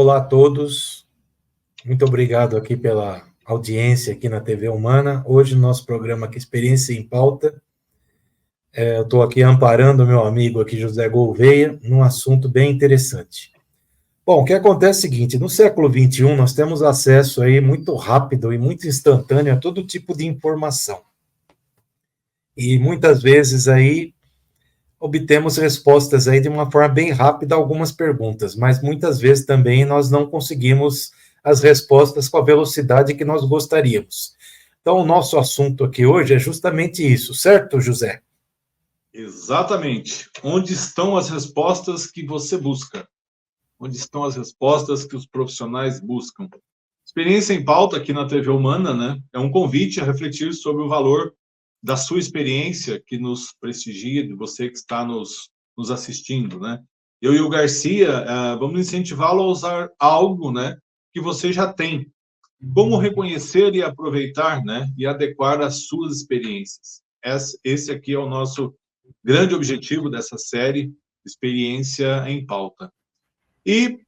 olá a todos. Muito obrigado aqui pela audiência aqui na TV Humana. Hoje, no nosso programa aqui, Experiência em Pauta, eu estou aqui amparando o meu amigo aqui, José Gouveia, num assunto bem interessante. Bom, o que acontece é o seguinte, no século XXI, nós temos acesso aí muito rápido e muito instantâneo a todo tipo de informação. E muitas vezes aí obtemos respostas aí de uma forma bem rápida a algumas perguntas, mas muitas vezes também nós não conseguimos as respostas com a velocidade que nós gostaríamos. Então, o nosso assunto aqui hoje é justamente isso, certo, José? Exatamente. Onde estão as respostas que você busca? Onde estão as respostas que os profissionais buscam? Experiência em Pauta aqui na TV Humana, né? É um convite a refletir sobre o valor da sua experiência que nos prestigia, de você que está nos assistindo, né? Eu e o Garcia vamos incentivá-lo a usar algo, né, que você já tem. Como reconhecer e aproveitar, né, e adequar as suas experiências. Esse aqui é o nosso grande objetivo dessa série, Experiência em Pauta. E,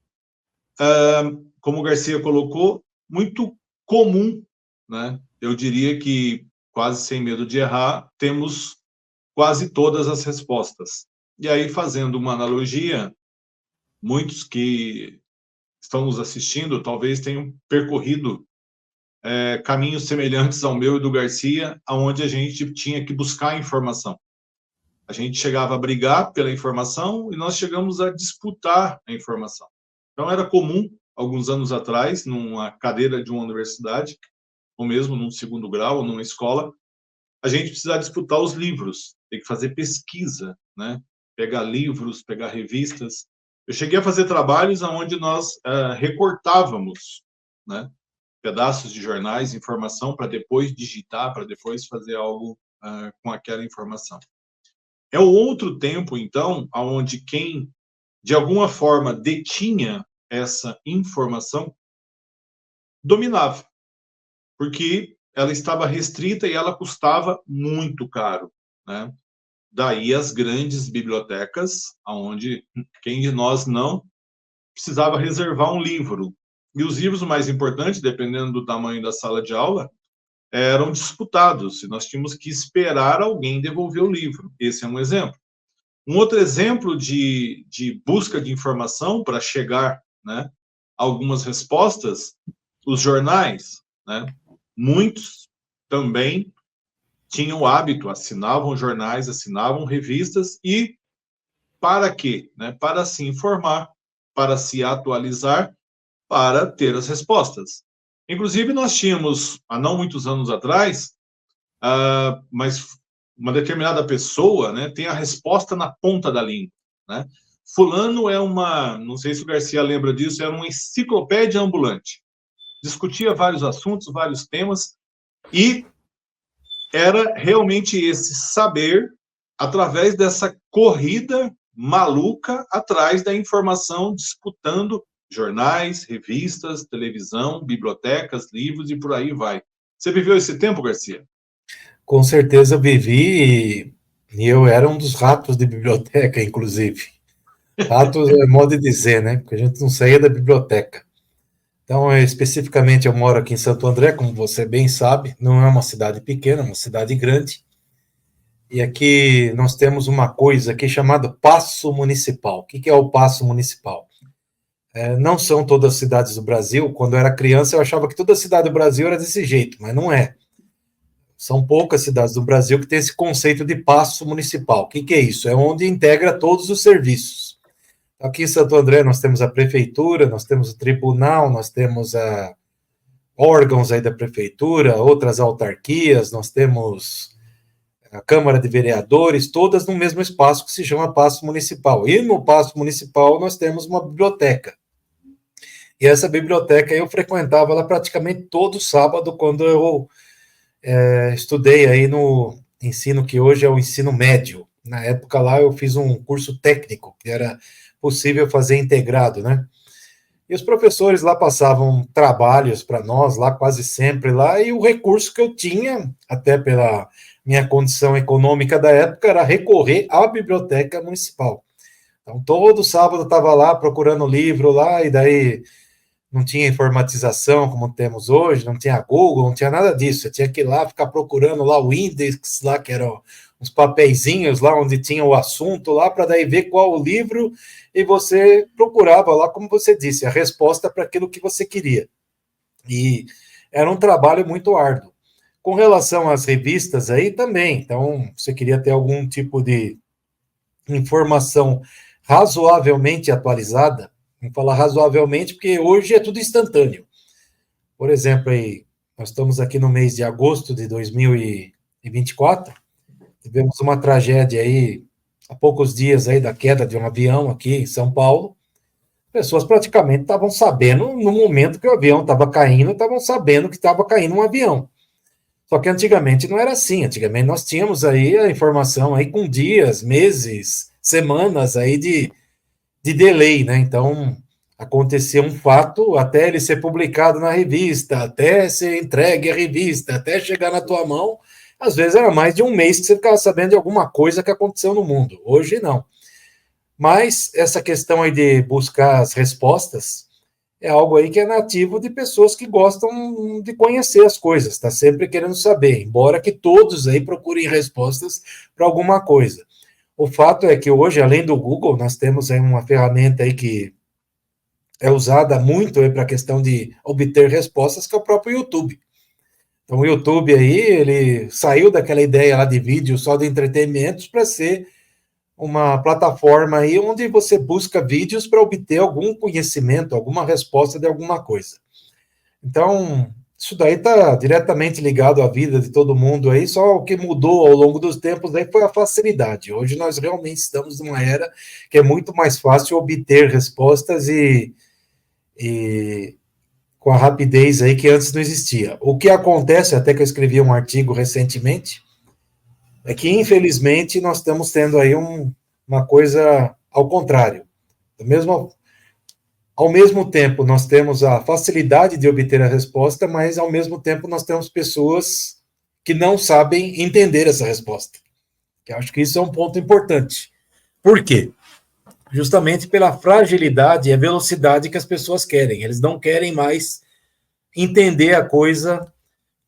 como o Garcia colocou, muito comum, né? Eu diria que, quase sem medo de errar, temos quase todas as respostas. E aí, fazendo uma analogia, muitos que estão nos assistindo talvez tenham percorrido caminhos semelhantes ao meu e do Garcia, aonde a gente tinha que buscar informação. A gente chegava a brigar pela informação e nós chegamos a disputar a informação. Então, era comum, alguns anos atrás, numa cadeira de uma universidade, ou mesmo num segundo grau, ou numa escola, a gente precisar disputar os livros, tem que fazer pesquisa, né? Pegar livros, pegar revistas. Eu cheguei a fazer trabalhos onde nós recortávamos, né, pedaços de jornais, informação, para depois digitar, para depois fazer algo com aquela informação. É o outro tempo, então, onde quem, de alguma forma, detinha essa informação, dominava, porque ela estava restrita e ela custava muito caro, né? Daí as grandes bibliotecas, onde quem de nós não precisava reservar um livro. E os livros mais importantes, dependendo do tamanho da sala de aula, eram disputados, e nós tínhamos que esperar alguém devolver o livro. Esse é um exemplo. Um outro exemplo de busca de informação para chegar, né, a algumas respostas, os jornais, né? Muitos também tinham o hábito, assinavam jornais, assinavam revistas, e para quê? Né? Para se informar, para se atualizar, para ter as respostas. Inclusive, nós tínhamos, há não muitos anos atrás, mas uma determinada pessoa, né, tem a resposta na ponta da língua, né? Fulano é não sei se o Garcia lembra disso, era uma enciclopédia ambulante. Discutia vários assuntos, vários temas, e era realmente esse saber, através dessa corrida maluca atrás da informação, disputando jornais, revistas, televisão, bibliotecas, livros e por aí vai. Você viveu esse tempo, Garcia? Com certeza vivi, e eu era um dos ratos de biblioteca, inclusive. Ratos é modo de dizer, né? Porque a gente não saía da biblioteca. Então, especificamente, eu moro aqui em Santo André, como você bem sabe, não é uma cidade pequena, é uma cidade grande. E aqui nós temos uma coisa aqui chamada Paço Municipal. O que é o Paço Municipal? Não são todas as cidades do Brasil. Quando eu era criança, eu achava que toda cidade do Brasil era desse jeito, mas não é. São poucas cidades do Brasil que têm esse conceito de Paço Municipal. O que é isso? É onde integra todos os serviços. Aqui em Santo André nós temos a prefeitura, nós temos o tribunal, nós temos órgãos aí da prefeitura, outras autarquias, nós temos a Câmara de Vereadores, todas no mesmo espaço que se chama Paço Municipal. E no Paço Municipal nós temos uma biblioteca. E essa biblioteca eu frequentava ela praticamente todo sábado, quando eu estudei aí no ensino que hoje é o ensino médio. Na época lá eu fiz um curso técnico, que era possível fazer integrado, né? E os professores lá passavam trabalhos para nós, lá quase sempre lá, e o recurso que eu tinha, até pela minha condição econômica da época, era recorrer à biblioteca municipal. Então, todo sábado eu estava lá procurando livro lá, e daí não tinha informatização como temos hoje, não tinha Google, não tinha nada disso. Você tinha que ir lá ficar procurando lá o index, lá que eram uns papeizinhos lá onde tinha o assunto lá, para daí ver qual o livro, e você procurava lá, como você disse, a resposta para aquilo que você queria. E era um trabalho muito árduo. Com relação às revistas aí também, então, você queria ter algum tipo de informação razoavelmente atualizada, vamos falar razoavelmente, porque hoje é tudo instantâneo. Por exemplo, aí, nós estamos aqui no mês de agosto de 2024, tivemos uma tragédia aí, há poucos dias aí da queda de um avião aqui em São Paulo. Pessoas praticamente estavam sabendo, no momento que o avião estava caindo, estavam sabendo que estava caindo um avião. Só que antigamente não era assim. Antigamente nós tínhamos aí a informação aí com dias, meses, semanas aí de delay, né? Então, acontecia um fato, até ele ser publicado na revista, até ser entregue à revista, até chegar na tua mão, às vezes era mais de um mês que você ficava sabendo de alguma coisa que aconteceu no mundo. Hoje não. Mas essa questão aí de buscar as respostas é algo aí que é nativo de pessoas que gostam de conhecer as coisas, está sempre querendo saber, embora que todos aí procurem respostas para alguma coisa. O fato é que hoje, além do Google, nós temos aí uma ferramenta aí que é usada muito para a questão de obter respostas, que é o próprio YouTube. Então, o YouTube aí, ele saiu daquela ideia lá de vídeo só de entretenimento para ser uma plataforma aí onde você busca vídeos para obter algum conhecimento, alguma resposta de alguma coisa. Então, isso daí está diretamente ligado à vida de todo mundo aí, só o que mudou ao longo dos tempos aí foi a facilidade. Hoje nós realmente estamos numa era que é muito mais fácil obter respostas e com a rapidez aí que antes não existia. O que acontece, até que eu escrevi um artigo recentemente, é que infelizmente nós estamos tendo aí uma coisa ao contrário. Ao mesmo tempo, nós temos a facilidade de obter a resposta, mas ao mesmo tempo nós temos pessoas que não sabem entender essa resposta. Eu acho que isso é um ponto importante. Por quê? Justamente pela fragilidade e a velocidade que as pessoas querem. Eles não querem mais entender a coisa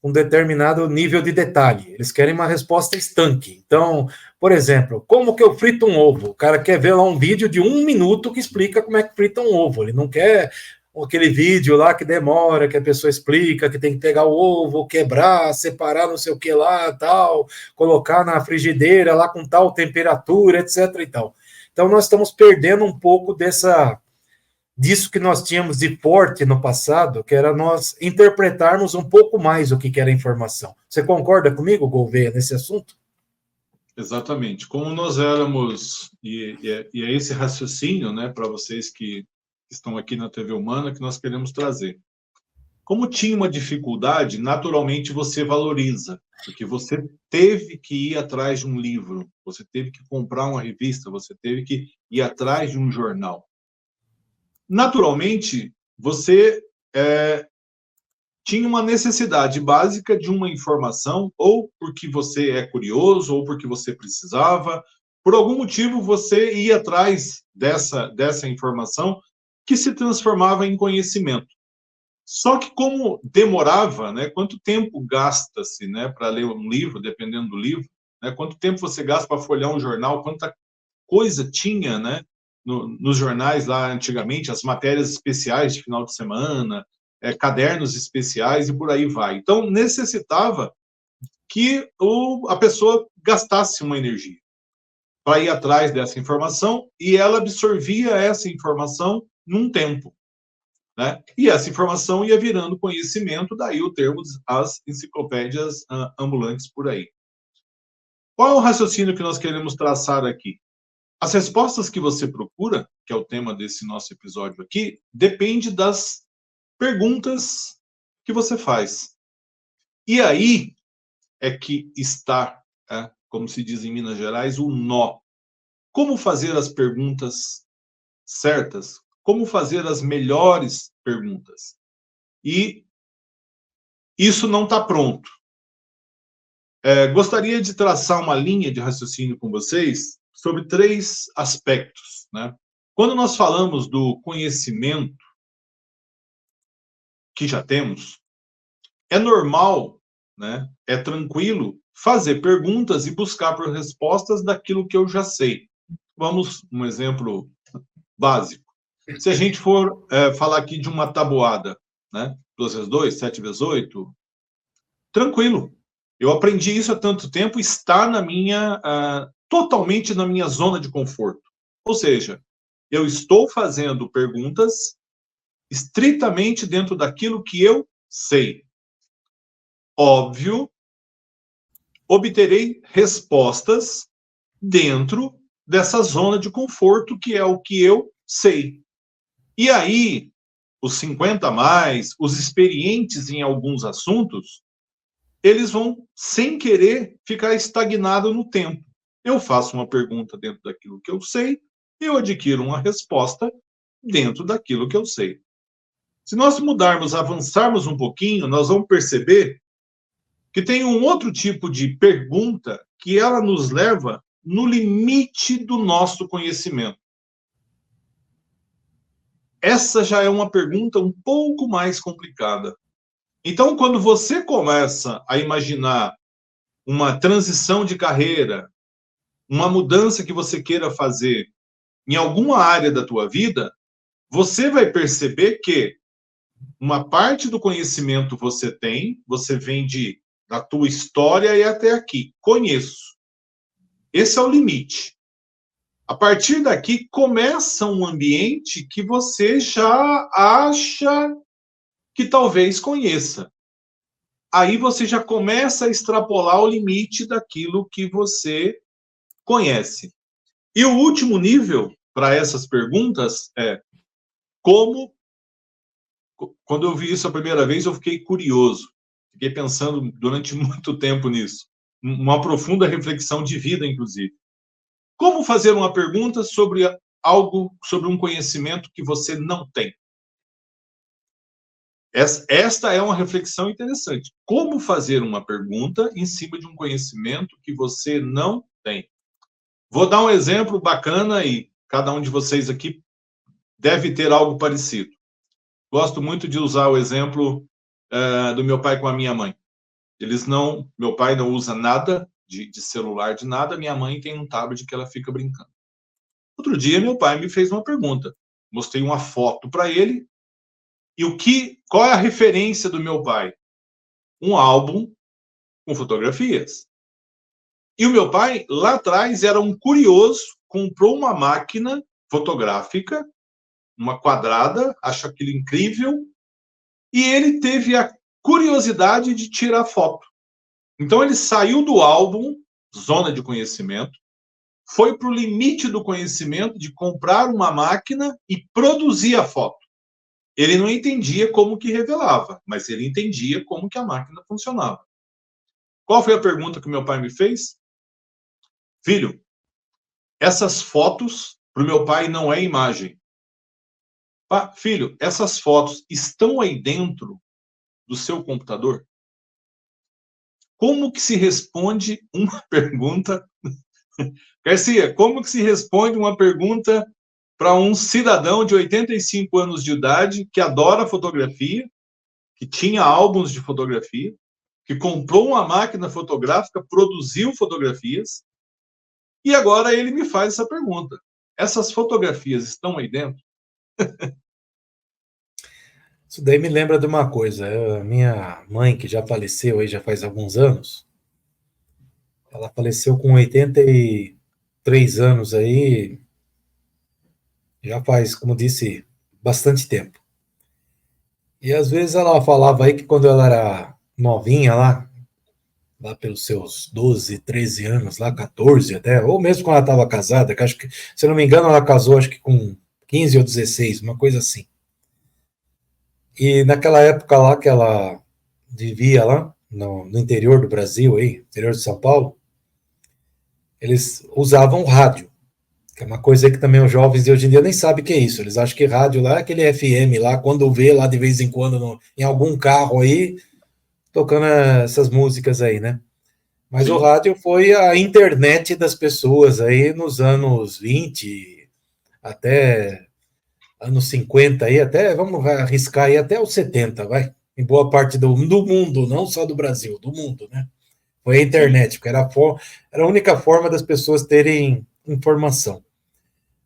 com um determinado nível de detalhe. Eles querem uma resposta estanque. Então, por exemplo, como que eu frito um ovo? O cara quer ver lá um vídeo de 1 minuto que explica como é que frita um ovo. Ele não quer aquele vídeo lá que demora, que a pessoa explica que tem que pegar o ovo, quebrar, separar não sei o que lá, tal, colocar na frigideira lá com tal temperatura, etc. e tal. Então, nós estamos perdendo um pouco disso que nós tínhamos de forte no passado, que era nós interpretarmos um pouco mais o que era informação. Você concorda comigo, Gouveia, nesse assunto? Exatamente. Como nós éramos, e é esse raciocínio, né, para vocês que estão aqui na TV Humana, que nós queremos trazer. Como tinha uma dificuldade, naturalmente você valoriza, porque você teve que ir atrás de um livro, você teve que comprar uma revista, você teve que ir atrás de um jornal. Naturalmente, você tinha uma necessidade básica de uma informação, ou porque você é curioso, ou porque você precisava. Por algum motivo, você ia atrás dessa informação que se transformava em conhecimento. Só que como demorava, né, quanto tempo gasta-se, né, para ler um livro, dependendo do livro, né, quanto tempo você gasta para folhear um jornal, quanta coisa tinha, né, nos jornais lá antigamente, as matérias especiais de final de semana, cadernos especiais e por aí vai. Então, necessitava que a pessoa gastasse uma energia para ir atrás dessa informação e ela absorvia essa informação num tempo. Né? E essa informação ia virando conhecimento, daí o termo as enciclopédias ambulantes por aí. Qual é o raciocínio que nós queremos traçar aqui? As respostas que você procura, que é o tema desse nosso episódio aqui, depende das perguntas que você faz. E aí é que está, como se diz em Minas Gerais, o nó. Como fazer as perguntas certas? Como fazer as melhores perguntas? E isso não está pronto. Gostaria de traçar uma linha de raciocínio com vocês sobre 3 aspectos. Né? Quando nós falamos do conhecimento, que já temos, é normal, né? É tranquilo fazer perguntas e buscar por respostas daquilo que eu já sei. Vamos, um exemplo básico. Se a gente for falar aqui de uma tabuada, né? 2 vezes 2, 7 vezes 8, tranquilo. Eu aprendi isso há tanto tempo, está totalmente na minha zona de conforto. Ou seja, eu estou fazendo perguntas estritamente dentro daquilo que eu sei. Óbvio, obterei respostas dentro dessa zona de conforto, que é o que eu sei. E aí, os 50 a mais, os experientes em alguns assuntos, eles vão, sem querer, ficar estagnados no tempo. Eu faço uma pergunta dentro daquilo que eu sei, e eu adquiro uma resposta dentro daquilo que eu sei. Se nós mudarmos, avançarmos um pouquinho, nós vamos perceber que tem um outro tipo de pergunta que ela nos leva no limite do nosso conhecimento. Essa já é uma pergunta um pouco mais complicada. Então, quando você começa a imaginar uma transição de carreira, uma mudança que você queira fazer em alguma área da tua vida, você vai perceber que uma parte do conhecimento você vem da tua história e até aqui. Conheço. Esse é o limite. A partir daqui, começa um ambiente que você já acha que talvez conheça. Aí você já começa a extrapolar o limite daquilo que você conhece. E o último nível para essas perguntas é como. Quando eu vi isso a primeira vez, eu fiquei curioso. Fiquei pensando durante muito tempo nisso. Uma profunda reflexão de vida, inclusive. Como fazer uma pergunta sobre algo, sobre um conhecimento que você não tem? Esta é uma reflexão interessante. Como fazer uma pergunta em cima de um conhecimento que você não tem? Vou dar um exemplo bacana e cada um de vocês aqui deve ter algo parecido. Gosto muito de usar o exemplo do meu pai com a minha mãe. Meu pai não usa nada de celular, de nada, minha mãe tem um tablet que ela fica brincando. Outro dia, meu pai me fez uma pergunta. Mostrei uma foto para ele. E qual é a referência do meu pai? Um álbum com fotografias. E o meu pai, lá atrás, era um curioso, comprou uma máquina fotográfica, uma quadrada, acho aquilo incrível, e ele teve a curiosidade de tirar foto. Então, ele saiu do álbum, zona de conhecimento, foi para o limite do conhecimento de comprar uma máquina e produzir a foto. Ele não entendia como que revelava, mas ele entendia como que a máquina funcionava. Qual foi a pergunta que meu pai me fez? Filho, essas fotos para o meu pai não é imagem. Filho, essas fotos estão aí dentro do seu computador? Como que se responde uma pergunta? Garcia, como que se responde uma pergunta para um cidadão de 85 anos de idade que adora fotografia, que tinha álbuns de fotografia, que comprou uma máquina fotográfica, produziu fotografias, e agora ele me faz essa pergunta. Essas fotografias estão aí dentro? Isso daí me lembra de uma coisa. A minha mãe, que já faleceu aí já faz alguns anos, ela faleceu com 83 anos aí, já faz, como disse, bastante tempo. E às vezes ela falava aí que quando ela era novinha lá pelos seus 12, 13 anos, lá 14 até, ou mesmo quando ela estava casada, que acho que, se eu não me engano, ela casou acho que com 15 ou 16, uma coisa assim. E naquela época lá que ela vivia lá, no interior do Brasil, aí, interior de São Paulo, eles usavam rádio, que é uma coisa que também os jovens de hoje em dia nem sabem o que é isso. Eles acham que rádio lá é aquele FM lá, quando vê lá de vez em quando em algum carro aí, tocando essas músicas aí, né? Mas o rádio foi a internet das pessoas aí nos anos 20 até anos 50 aí, até, vamos arriscar aí, até os 70, vai, em boa parte do mundo, não só do Brasil, do mundo, né? Foi a internet, porque era a única forma das pessoas terem informação.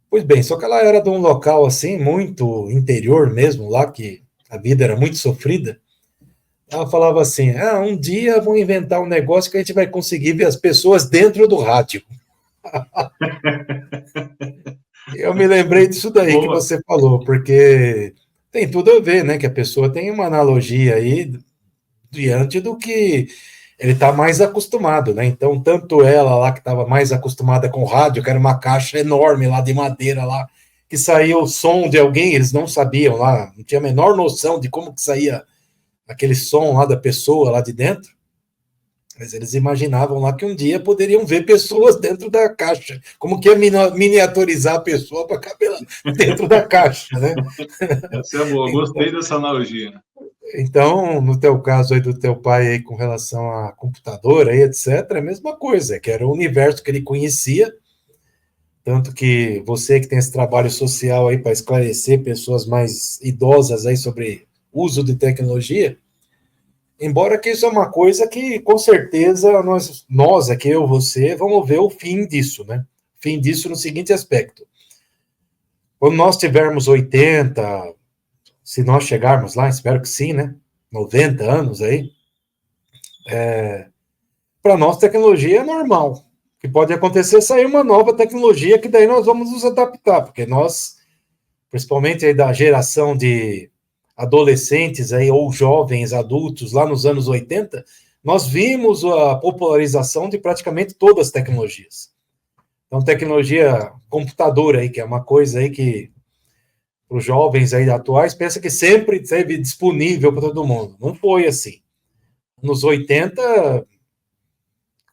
Pois bem, só que ela era de um local assim, muito interior mesmo, lá que a vida era muito sofrida. Ela falava assim: um dia vão inventar um negócio que a gente vai conseguir ver as pessoas dentro do rádio. Eu me lembrei disso daí que você falou, porque tem tudo a ver, né? Que a pessoa tem uma analogia aí diante do que ele está mais acostumado, né? Então, tanto ela lá que estava mais acostumada com o rádio, que era uma caixa enorme lá de madeira lá, que saía o som de alguém, eles não sabiam lá, não tinha a menor noção de como que saía aquele som lá da pessoa lá de dentro, mas eles imaginavam lá que um dia poderiam ver pessoas dentro da caixa, como que é miniaturizar a pessoa para caber lá dentro da caixa, né? Essa é boa, gostei dessa analogia. Então, no teu caso aí do teu pai aí com relação a computador aí, etc, é a mesma coisa, que era o universo que ele conhecia, tanto que você que tem esse trabalho social aí para esclarecer pessoas mais idosas aí sobre uso de tecnologia, embora que isso é uma coisa que com certeza nós aqui, eu, você, vamos ver o fim disso, né? Fim disso no seguinte aspecto. Quando nós tivermos 80, se nós chegarmos lá, espero que sim, né? 90 anos aí, para nós tecnologia é normal. O que pode acontecer é sair uma nova tecnologia que daí nós vamos nos adaptar, porque nós, principalmente aí da geração de adolescentes aí, ou jovens adultos lá nos anos 80, nós vimos a popularização de praticamente todas as tecnologias. Então, tecnologia computador aí, que é uma coisa aí que os jovens aí atuais pensa que sempre esteve disponível para todo mundo. Não foi assim. Nos 80,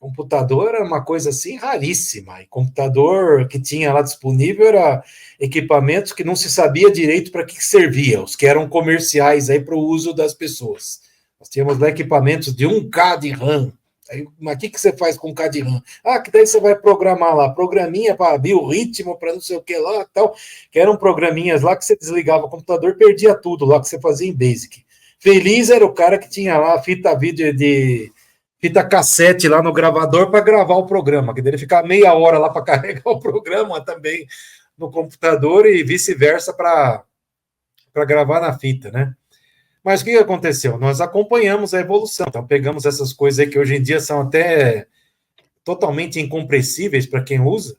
computador era uma coisa assim raríssima. E computador que tinha lá disponível era equipamentos que não se sabia direito para que servia, os que eram comerciais aí para o uso das pessoas. Nós tínhamos lá equipamentos de 1K de RAM. Aí, mas o que você faz com 1K de RAM? Que daí você vai programar lá, programinha para biorritmo, para não sei o que lá, tal, que eram programinhas lá que você desligava o computador, perdia tudo lá que você fazia em Basic. Feliz era o cara que tinha lá fita vídeo de fita cassete lá no gravador para gravar o programa, que dele ficar meia hora lá para carregar o programa também no computador e vice-versa para gravar na fita, né? Mas o que aconteceu? Nós acompanhamos a evolução, então pegamos essas coisas aí que hoje em dia são até totalmente incompreensíveis para quem usa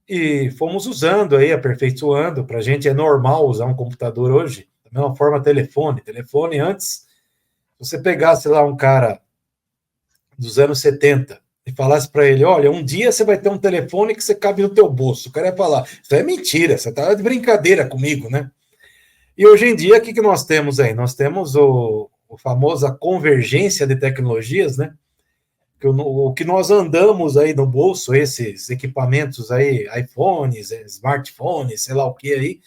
e fomos usando aí, aperfeiçoando. Para a gente é normal usar um computador hoje, da mesma forma telefone. Telefone antes, você pegasse lá um cara dos anos 70 e falasse para ele, olha, um dia você vai ter um telefone que você cabe no teu bolso. O cara ia falar, isso é mentira, você está de brincadeira comigo, né? E hoje em dia, o que nós temos aí? Nós temos a famosa convergência de tecnologias, né? O que nós andamos aí no bolso, esses equipamentos aí, iPhones, smartphones, sei lá o que aí,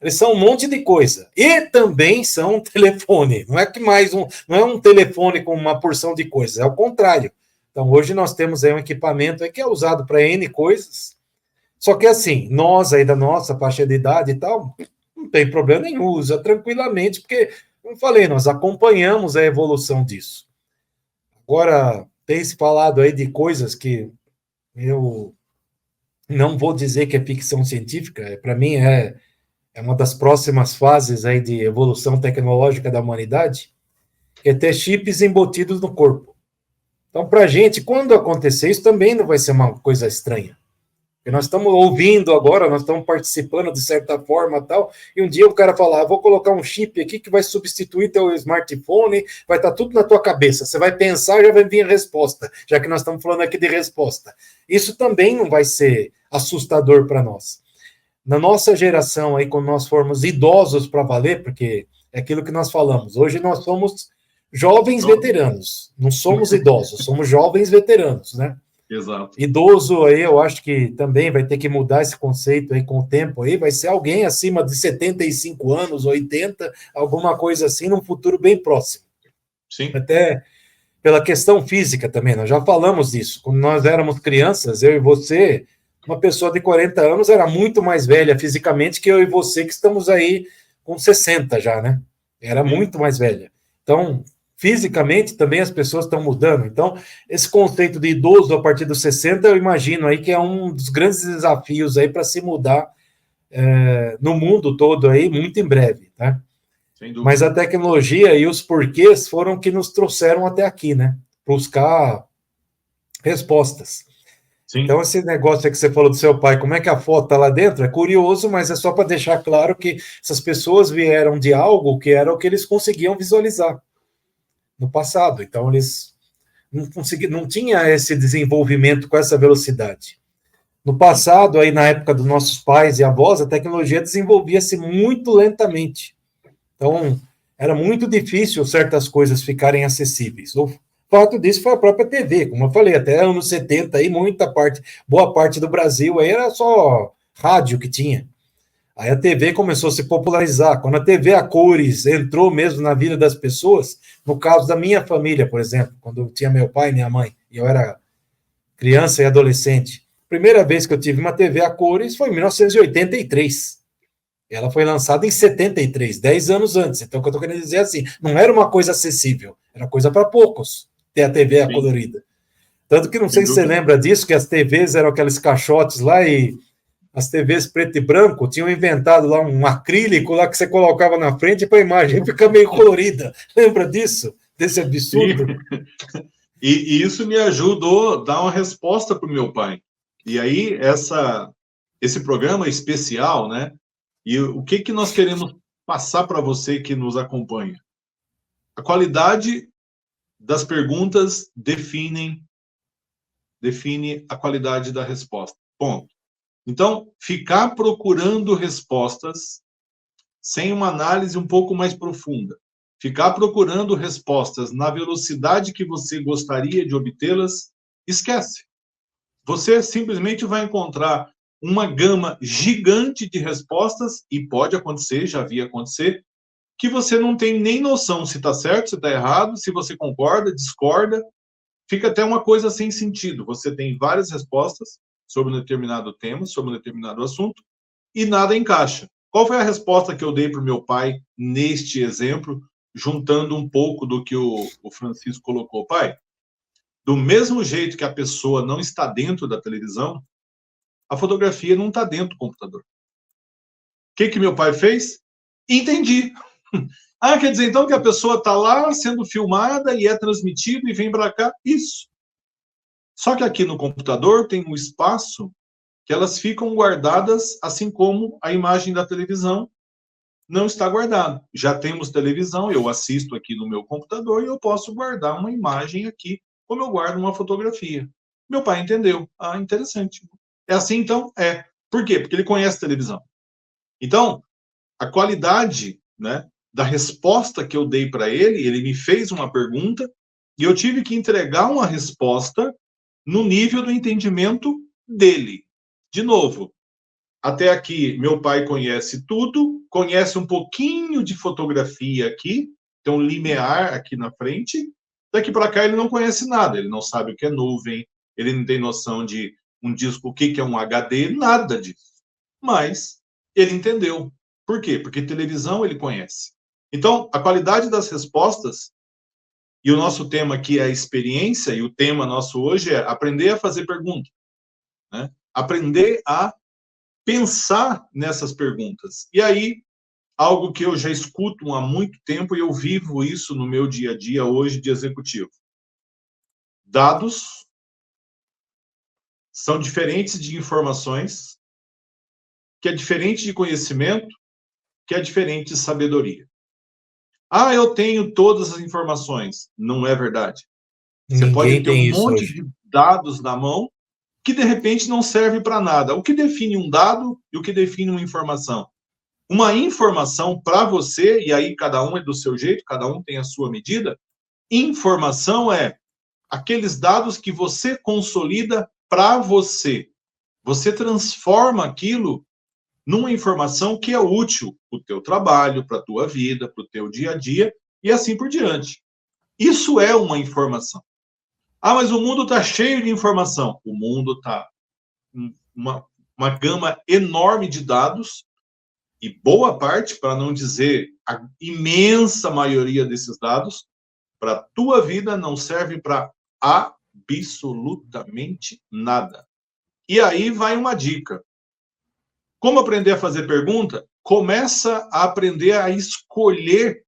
eles são um monte de coisa. E também são um telefone. Não é que não é um telefone com uma porção de coisas, é o contrário. Então, hoje nós temos aí um equipamento aí que é usado para N coisas. Só que assim, nós aí da nossa faixa de idade e tal, não tem problema nenhum, usa tranquilamente, porque, como eu falei, nós acompanhamos a evolução disso. Agora, tem se falado aí de coisas que eu não vou dizer que é ficção científica, para mim é uma das próximas fases aí de evolução tecnológica da humanidade, que é ter chips embutidos no corpo. Então, para a gente, quando acontecer isso, também não vai ser uma coisa estranha. Porque nós estamos ouvindo agora, nós estamos participando de certa forma tal, e um dia o cara falar, vou colocar um chip aqui que vai substituir teu smartphone, vai estar tudo na tua cabeça, você vai pensar, já vai vir a resposta, já que nós estamos falando aqui de resposta. Isso também não vai ser assustador para nós. Na nossa geração, aí, quando nós formos idosos para valer, porque é aquilo que nós falamos, hoje nós somos jovens veteranos, não somos idosos, somos jovens veteranos, né? Exato. Idoso aí, eu acho que também vai ter que mudar esse conceito aí com o tempo aí, vai ser alguém acima de 75 anos, 80, alguma coisa assim, num futuro bem próximo. Sim. Até pela questão física também, nós já falamos disso. Quando nós éramos crianças, eu e você, uma pessoa de 40 anos era muito mais velha fisicamente que eu e você, que estamos aí com 60 já, né? Era muito mais velha. Então, fisicamente também as pessoas estão mudando. Então, esse conceito de idoso a partir dos 60, eu imagino aí que é um dos grandes desafios aí para se mudar no mundo todo aí, muito em breve, tá? Sem dúvida. Mas a tecnologia e os porquês foram que nos trouxeram até aqui, né? Buscar respostas. Sim. Então, esse negócio que você falou do seu pai, como é que a foto está lá dentro, é curioso, mas é só para deixar claro que essas pessoas vieram de algo que era o que eles conseguiam visualizar no passado. Então, eles não tinha esse desenvolvimento com essa velocidade. No passado, aí na época dos nossos pais e avós, a tecnologia desenvolvia-se muito lentamente. Então, era muito difícil certas coisas ficarem acessíveis. O fato disso foi a própria TV, como eu falei, até anos 70, aí boa parte do Brasil aí era só rádio que tinha. Aí a TV começou a se popularizar. Quando a TV a cores entrou mesmo na vida das pessoas, no caso da minha família, por exemplo, quando tinha meu pai e minha mãe, e eu era criança e adolescente, primeira vez que eu tive uma TV a cores foi em 1983. Ela foi lançada em 73, 10 anos antes. Então, o que eu estou querendo dizer é assim, não era uma coisa acessível, era coisa para poucos ter a TV a colorida. Tanto que não sei se você lembra disso, que as TVs eram aqueles caixotes lá e as TVs preto e branco tinham inventado lá um acrílico lá que você colocava na frente para a imagem ficar meio colorida. Lembra disso? Desse absurdo? E isso me ajudou a dar uma resposta para o meu pai. E aí, esse programa especial, né? E o que nós queremos passar para você que nos acompanha? A qualidade das perguntas define a qualidade da resposta. Ponto. Então, ficar procurando respostas sem uma análise um pouco mais profunda, ficar procurando respostas na velocidade que você gostaria de obtê-las, esquece. Você simplesmente vai encontrar uma gama gigante de respostas, e pode acontecer, já vi acontecer, que você não tem nem noção se está certo, se está errado, se você concorda, discorda, fica até uma coisa sem sentido. Você tem várias respostas sobre um determinado tema, sobre um determinado assunto, e nada encaixa. Qual foi a resposta que eu dei para o meu pai neste exemplo, juntando um pouco do que o Francisco colocou? Pai, do mesmo jeito que a pessoa não está dentro da televisão, a fotografia não está dentro do computador. O que meu pai fez? Entendi. Ah, quer dizer então que a pessoa está lá sendo filmada e é transmitido e vem para cá? Isso. Só que aqui no computador tem um espaço que elas ficam guardadas, assim como a imagem da televisão não está guardada. Já temos televisão, eu assisto aqui no meu computador e eu posso guardar uma imagem aqui, como eu guardo uma fotografia. Meu pai entendeu. Ah, interessante. É assim, então? É. Por quê? Porque ele conhece televisão. Então, a qualidade, né, da resposta que eu dei para ele me fez uma pergunta e eu tive que entregar uma resposta no nível do entendimento dele. De novo, até aqui, meu pai conhece tudo, conhece um pouquinho de fotografia aqui, tem um limiar aqui na frente. Daqui para cá, ele não conhece nada, ele não sabe o que é nuvem, ele não tem noção de um disco, o que é um HD, nada disso. Mas ele entendeu. Por quê? Porque televisão ele conhece. Então, a qualidade das respostas, e o nosso tema aqui é a experiência, e o tema nosso hoje é aprender a fazer perguntas, né? Aprender a pensar nessas perguntas. E aí, algo que eu já escuto há muito tempo e eu vivo isso no meu dia a dia hoje de executivo. Dados são diferentes de informações, que é diferente de conhecimento, que é diferente de sabedoria. Ah, eu tenho todas as informações. Não é verdade. Você pode ter um monte de dados na mão que, de repente, não serve para nada. O que define um dado e o que define uma informação? Uma informação para você, e aí cada um é do seu jeito, cada um tem a sua medida, informação é aqueles dados que você consolida para você. Você transforma aquilo numa informação que é útil para o teu trabalho, para a tua vida, para o teu dia a dia, e assim por diante. Isso é uma informação. Ah, mas o mundo está cheio de informação. O mundo está uma gama enorme de dados, e boa parte, para não dizer a imensa maioria desses dados, para a tua vida não serve para absolutamente nada. E aí vai uma dica. Como aprender a fazer pergunta? Começa a aprender a escolher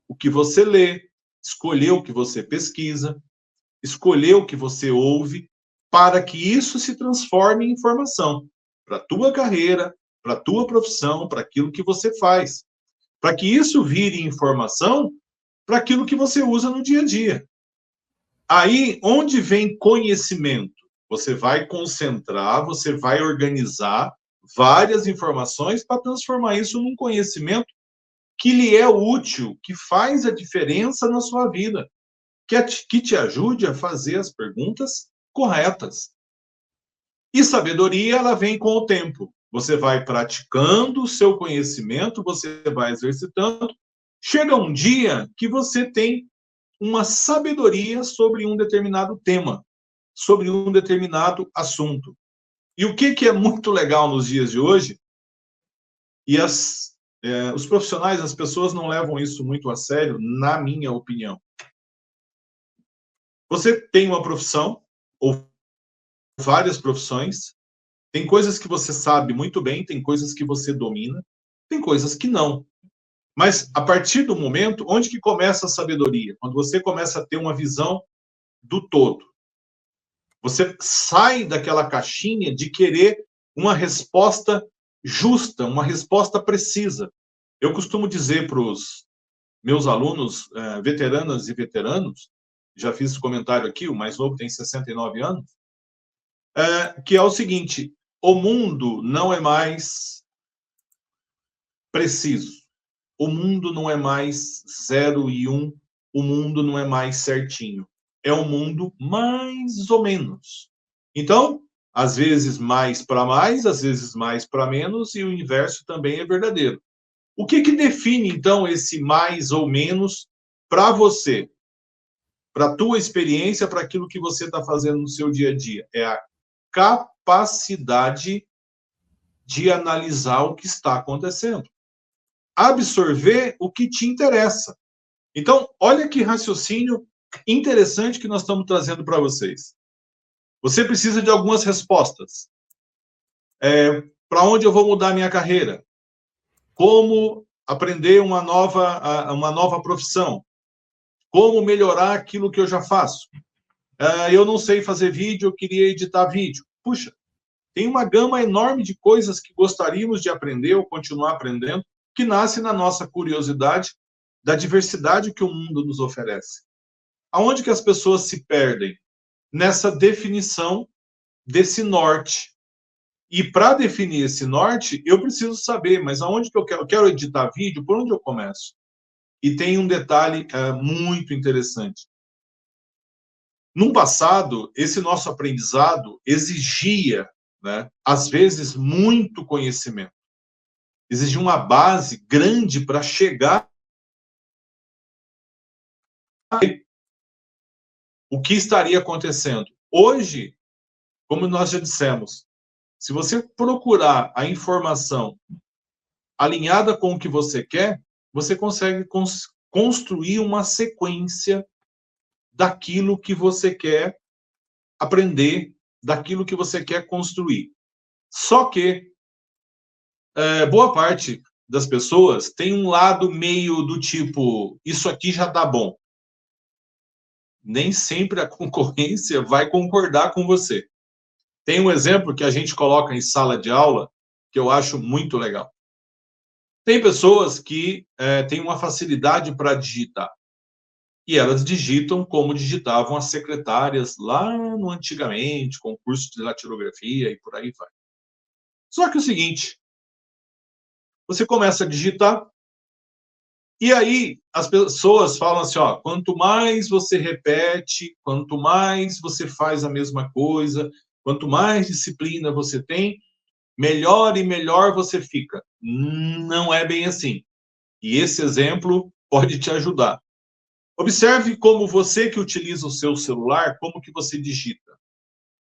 o que você lê, escolher o que você pesquisa, escolher o que você ouve, para que isso se transforme em informação para a tua carreira, para a tua profissão, para aquilo que você faz. Para que isso vire informação para aquilo que você usa no dia a dia. Aí, onde vem conhecimento? Você vai concentrar, você vai organizar várias informações para transformar isso num conhecimento que lhe é útil, que faz a diferença na sua vida, que te ajude a fazer as perguntas corretas. E sabedoria, ela vem com o tempo. Você vai praticando o seu conhecimento, você vai exercitando. Chega um dia que você tem uma sabedoria sobre um determinado tema, sobre um determinado assunto. E o que é muito legal nos dias de hoje, e os profissionais, as pessoas não levam isso muito a sério, na minha opinião. Você tem uma profissão, ou várias profissões, tem coisas que você sabe muito bem, tem coisas que você domina, tem coisas que não. Mas, a partir do momento, onde que começa a sabedoria? Quando você começa a ter uma visão do todo. Você sai daquela caixinha de querer uma resposta justa, uma resposta precisa. Eu costumo dizer para os meus alunos, veteranas e veteranos, já fiz esse comentário aqui, o mais novo tem 69 anos, que é o seguinte: o mundo não é mais preciso. O mundo não é mais 0 e 1. O mundo não é mais certinho. É um mundo mais ou menos. Então, às vezes mais para mais, às vezes mais para menos, e o inverso também é verdadeiro. O que define, então, esse mais ou menos para você? Para a tua experiência, para aquilo que você está fazendo no seu dia a dia? É a capacidade de analisar o que está acontecendo. Absorver o que te interessa. Então, olha que raciocínio interessante que nós estamos trazendo para vocês. Você precisa de algumas respostas. Para onde eu vou mudar minha carreira? Como aprender uma nova profissão? Como melhorar aquilo que eu já faço? Eu não sei fazer vídeo, eu queria editar vídeo. Puxa, tem uma gama enorme de coisas que gostaríamos de aprender ou continuar aprendendo, que nasce na nossa curiosidade da diversidade que o mundo nos oferece. Aonde que as pessoas se perdem? Nessa definição desse norte. E para definir esse norte, eu preciso saber, mas aonde que eu quero editar vídeo, por onde eu começo? E tem um detalhe muito interessante. No passado, esse nosso aprendizado exigia, né, às vezes, muito conhecimento. Exigia uma base grande para chegar o que estaria acontecendo. Hoje, como nós já dissemos, se você procurar a informação alinhada com o que você quer, você consegue construir uma sequência daquilo que você quer aprender, daquilo que você quer construir. Só que boa parte das pessoas tem um lado meio do tipo, isso aqui já tá bom. Nem sempre a concorrência vai concordar com você. Tem um exemplo que a gente coloca em sala de aula, que eu acho muito legal. Tem pessoas que têm uma facilidade para digitar. E elas digitam como digitavam as secretárias lá no antigamente, com curso de datilografia e por aí vai. Só que é o seguinte, você começa a digitar, e aí as pessoas falam assim, ó, quanto mais você repete, quanto mais você faz a mesma coisa, quanto mais disciplina você tem, melhor e melhor você fica. Não é bem assim. E esse exemplo pode te ajudar. Observe como você que utiliza o seu celular, como que você digita.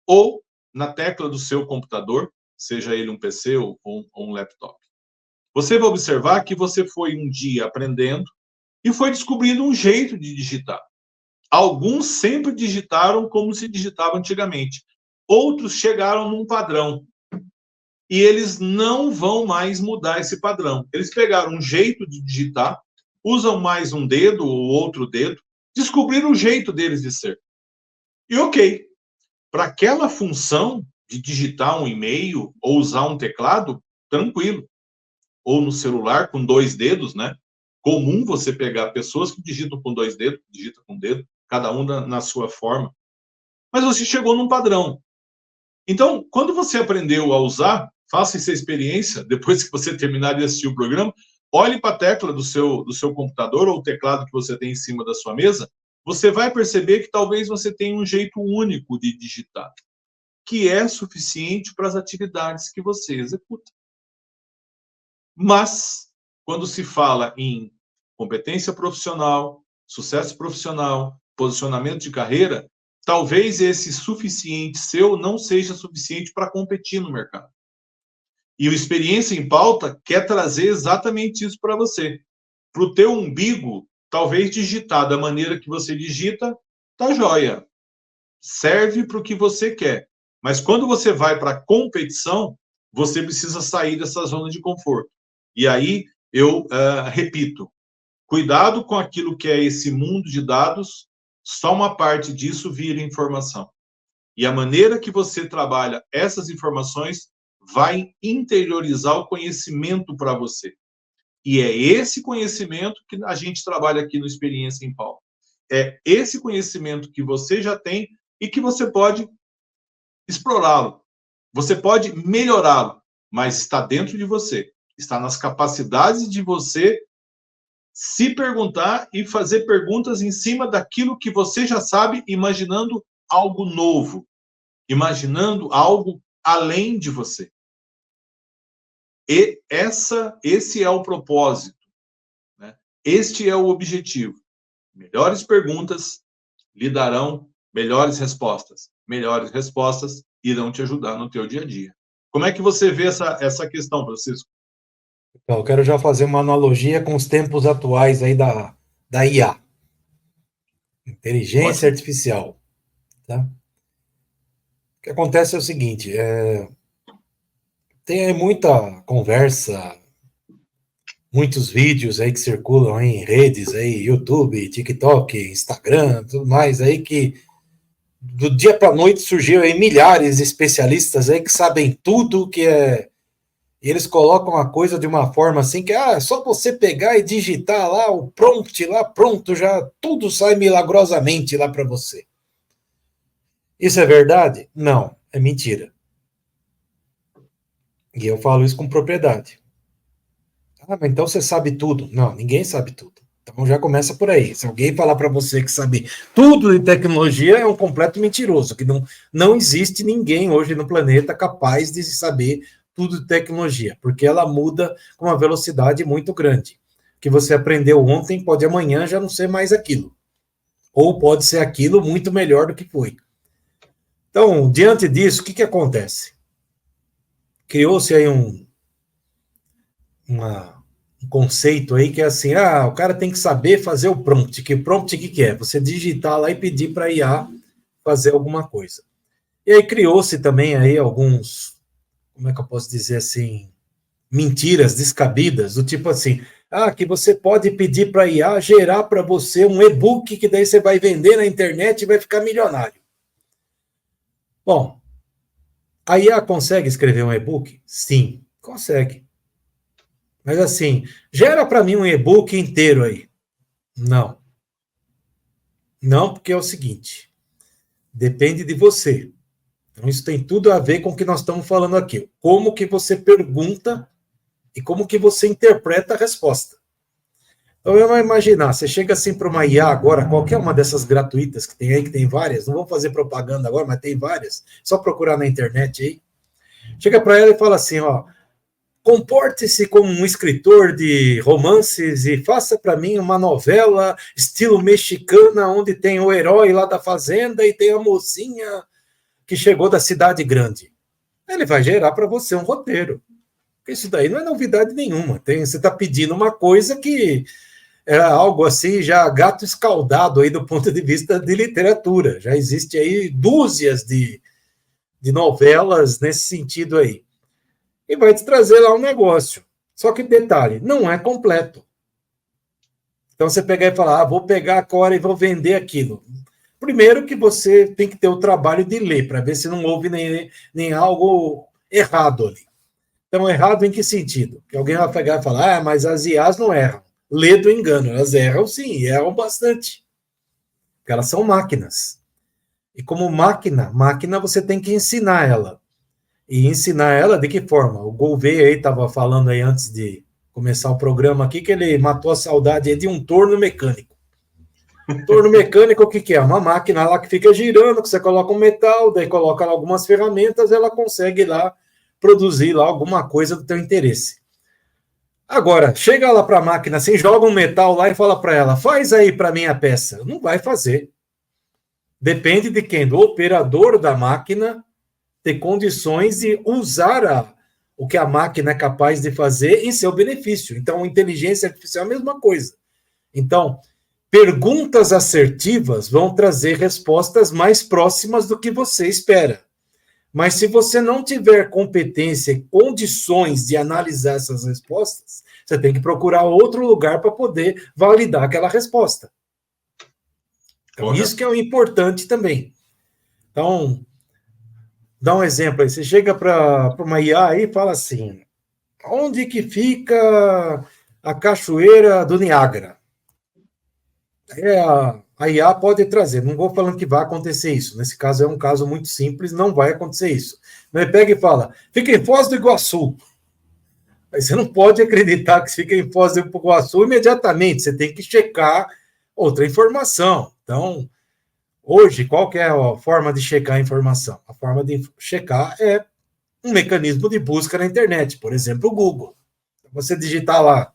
Ou, na tecla do seu computador, seja ele um PC ou um laptop. Você vai observar que você foi um dia aprendendo e foi descobrindo um jeito de digitar. Alguns sempre digitaram como se digitava antigamente. Outros chegaram num padrão. E eles não vão mais mudar esse padrão. Eles pegaram um jeito de digitar, usam mais um dedo ou outro dedo, descobriram o jeito deles de ser. E ok, para aquela função de digitar um e-mail ou usar um teclado, tranquilo. Ou no celular com 2 dedos, né? Comum você pegar pessoas que digitam com 2 dedos, digitam com um dedo, cada um na sua forma. Mas você chegou num padrão. Então, quando você aprendeu a usar, faça essa experiência, depois que você terminar de assistir o programa, olhe para a tecla do seu computador ou o teclado que você tem em cima da sua mesa, você vai perceber que talvez você tenha um jeito único de digitar, que é suficiente para as atividades que você executa. Mas, quando se fala em competência profissional, sucesso profissional, posicionamento de carreira, talvez esse suficiente seu não seja suficiente para competir no mercado. E o Experiência em Pauta quer trazer exatamente isso para você. Para o teu umbigo, talvez digitar da maneira que você digita, tá joia. Serve para o que você quer. Mas quando você vai para a competição, você precisa sair dessa zona de conforto. E aí, eu repito, cuidado com aquilo que é esse mundo de dados, só uma parte disso vira informação. E a maneira que você trabalha essas informações vai interiorizar o conhecimento para você. E é esse conhecimento que a gente trabalha aqui no Experiência em Pauta. É esse conhecimento que você já tem e que você pode explorá-lo. Você pode melhorá-lo, mas está dentro de você. Está nas capacidades de você se perguntar e fazer perguntas em cima daquilo que você já sabe, imaginando algo novo, imaginando algo além de você. E esse é o propósito, né? Este é o objetivo. Melhores perguntas lhe darão melhores respostas. Melhores respostas irão te ajudar no teu dia a dia. Como é que você vê essa questão, Francisco? Então, eu quero já fazer uma analogia com os tempos atuais aí da IA, inteligência artificial. Tá? O que acontece é o seguinte, tem aí muita conversa, muitos vídeos aí que circulam em redes aí, YouTube, TikTok, Instagram, tudo mais aí, que do dia para a noite surgiu aí milhares de especialistas aí que sabem tudo, que é... E eles colocam a coisa de uma forma assim que é só você pegar e digitar lá o prompt lá, pronto, já tudo sai milagrosamente lá para você. Isso é verdade? Não, é mentira. E eu falo isso com propriedade. Mas então você sabe tudo? Não, ninguém sabe tudo. Então já começa por aí. Se alguém falar para você que sabe tudo de tecnologia, é um completo mentiroso, que não existe ninguém hoje no planeta capaz de saber tudo de tecnologia, porque ela muda com uma velocidade muito grande. O que você aprendeu ontem pode amanhã já não ser mais aquilo. Ou pode ser aquilo muito melhor do que foi. Então, diante disso, o que acontece? Criou-se aí um conceito aí que é assim, o cara tem que saber fazer o prompt. Que prompt que é? Você digitar lá e pedir para a IA fazer alguma coisa. E aí criou-se também aí alguns, como é que eu posso dizer assim, mentiras descabidas, do tipo assim, que você pode pedir para a IA gerar para você um e-book que daí você vai vender na internet e vai ficar milionário. Bom, a IA consegue escrever um e-book? Sim, consegue. Mas assim, gera para mim um e-book inteiro aí. Não. Não, porque é o seguinte, depende de você. Então isso tem tudo a ver com o que nós estamos falando aqui. Como que você pergunta e como que você interpreta a resposta. Então, eu vou imaginar, você chega assim para uma IA agora, qualquer uma dessas gratuitas que tem aí, que tem várias, não vou fazer propaganda agora, mas tem várias, só procurar na internet aí. Chega para ela e fala assim, comporte-se como um escritor de romances e faça para mim uma novela estilo mexicana, onde tem o herói lá da fazenda e tem a mocinha que chegou da cidade grande. Ele vai gerar para você um roteiro. Isso daí não é novidade nenhuma. Você está pedindo uma coisa que é algo assim, já gato escaldado aí do ponto de vista de literatura. Já existe aí dúzias de novelas nesse sentido aí. E vai te trazer lá um negócio. Só que detalhe, não é completo. Então você pegar e falar, vou pegar agora e vou vender aquilo. Primeiro que você tem que ter o trabalho de ler, para ver se não houve nem algo errado ali. Então, errado em que sentido? Que alguém vai pegar e falar, mas as IAs não erram. Lê do engano, elas erram sim, e erram bastante. Porque elas são máquinas. E como máquina você tem que ensinar ela. E ensinar ela de que forma? O Gouveia aí estava falando aí antes de começar o programa aqui, que ele matou a saudade de um torno mecânico. Torno mecânico, o que é? Uma máquina lá que fica girando, que você coloca um metal, daí coloca lá algumas ferramentas, ela consegue lá produzir lá alguma coisa do teu interesse. Agora, chega lá para a máquina, assim, joga um metal lá e fala para ela, faz aí para mim a peça. Não vai fazer. Depende de quem? Do operador da máquina ter condições de usar o que a máquina é capaz de fazer em seu benefício. Então, inteligência artificial é a mesma coisa. Então, perguntas assertivas vão trazer respostas mais próximas do que você espera. Mas se você não tiver competência e condições de analisar essas respostas, você tem que procurar outro lugar para poder validar aquela resposta. Então, isso que é o importante também. Então, dá um exemplo aí. Você chega para uma IA aí e fala assim, onde que fica a cachoeira do Niágara? A IA pode trazer, não vou falando que vai acontecer isso, nesse caso é um caso muito simples, não vai acontecer isso. Ele pega e fala, fica em Foz do Iguaçu. Aí você não pode acreditar que fica em Foz do Iguaçu imediatamente, você tem que checar outra informação. Então, hoje, qual que é a forma de checar a informação? A forma de checar é um mecanismo de busca na internet, por exemplo, o Google. Você digitar lá,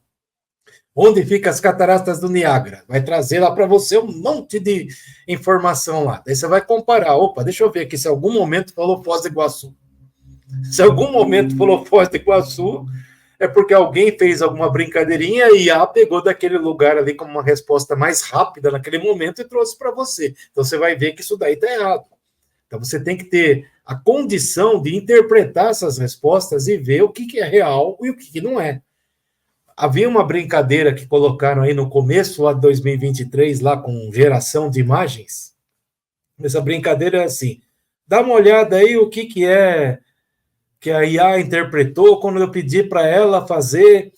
onde fica as cataratas do Niágara? Vai trazer lá para você um monte de informação lá. Daí você vai comparar. Opa, deixa eu ver aqui se algum momento falou Foz do Iguaçu. Se algum momento falou Foz do Iguaçu, é porque alguém fez alguma brincadeirinha e a pegou daquele lugar ali como uma resposta mais rápida naquele momento e trouxe para você. Então você vai ver que isso daí está errado. Então você tem que ter a condição de interpretar essas respostas e ver o que é real e o que não é. Havia uma brincadeira que colocaram aí no começo lá de 2023, lá com geração de imagens. Essa brincadeira é assim, dá uma olhada aí o que é que a IA interpretou quando eu pedi para ela fazer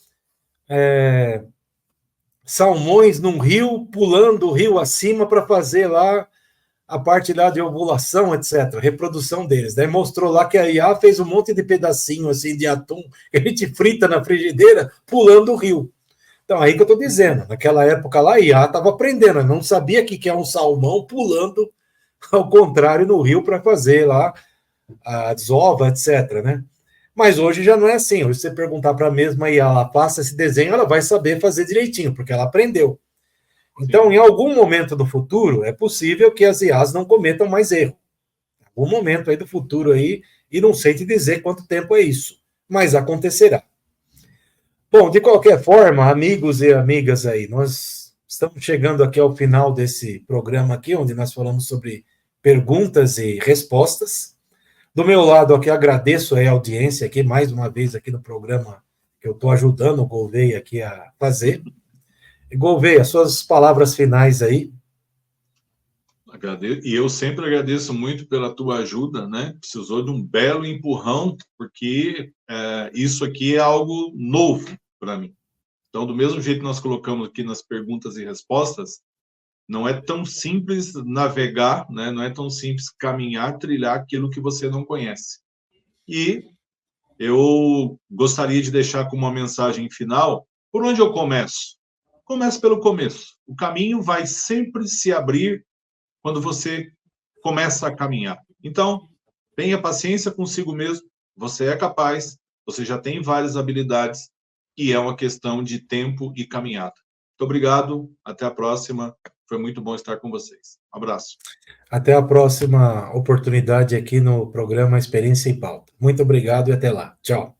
salmões num rio, pulando o rio acima para fazer lá a parte lá de ovulação, etc., reprodução deles. Daí mostrou lá que a IA fez um monte de pedacinho assim de atum que a gente frita na frigideira, pulando o rio. Então, aí que eu estou dizendo, naquela época lá, a IA estava aprendendo, não sabia que é um salmão pulando ao contrário no rio para fazer lá a desova, etc., né? Mas hoje já não é assim. Hoje, se você perguntar para a mesma IA, ela passa esse desenho, ela vai saber fazer direitinho, porque ela aprendeu. Então, em algum momento do futuro, é possível que as IAs não cometam mais erro. Em algum momento aí do futuro aí, e não sei te dizer quanto tempo é isso, mas acontecerá. Bom, de qualquer forma, amigos e amigas aí, nós estamos chegando aqui ao final desse programa aqui, onde nós falamos sobre perguntas e respostas. Do meu lado aqui, agradeço a audiência aqui, mais uma vez aqui no programa que eu estou ajudando o Gouveia aqui a fazer. Gouveia, suas palavras finais aí. Agradeço, e eu sempre agradeço muito pela tua ajuda, né? Precisou de um belo empurrão, porque isso aqui é algo novo para mim. Então, do mesmo jeito que nós colocamos aqui nas perguntas e respostas, não é tão simples navegar, né? Não é tão simples caminhar, trilhar aquilo que você não conhece. E eu gostaria de deixar como uma mensagem final, por onde eu começo? Comece pelo começo. O caminho vai sempre se abrir quando você começa a caminhar. Então, tenha paciência consigo mesmo, você é capaz, você já tem várias habilidades, e é uma questão de tempo e caminhada. Muito obrigado, até a próxima. Foi Foi muito bom estar com vocês. Um abraço. Até a próxima oportunidade aqui no programa Experiência em Pauta. Muito obrigado e até lá. Tchau.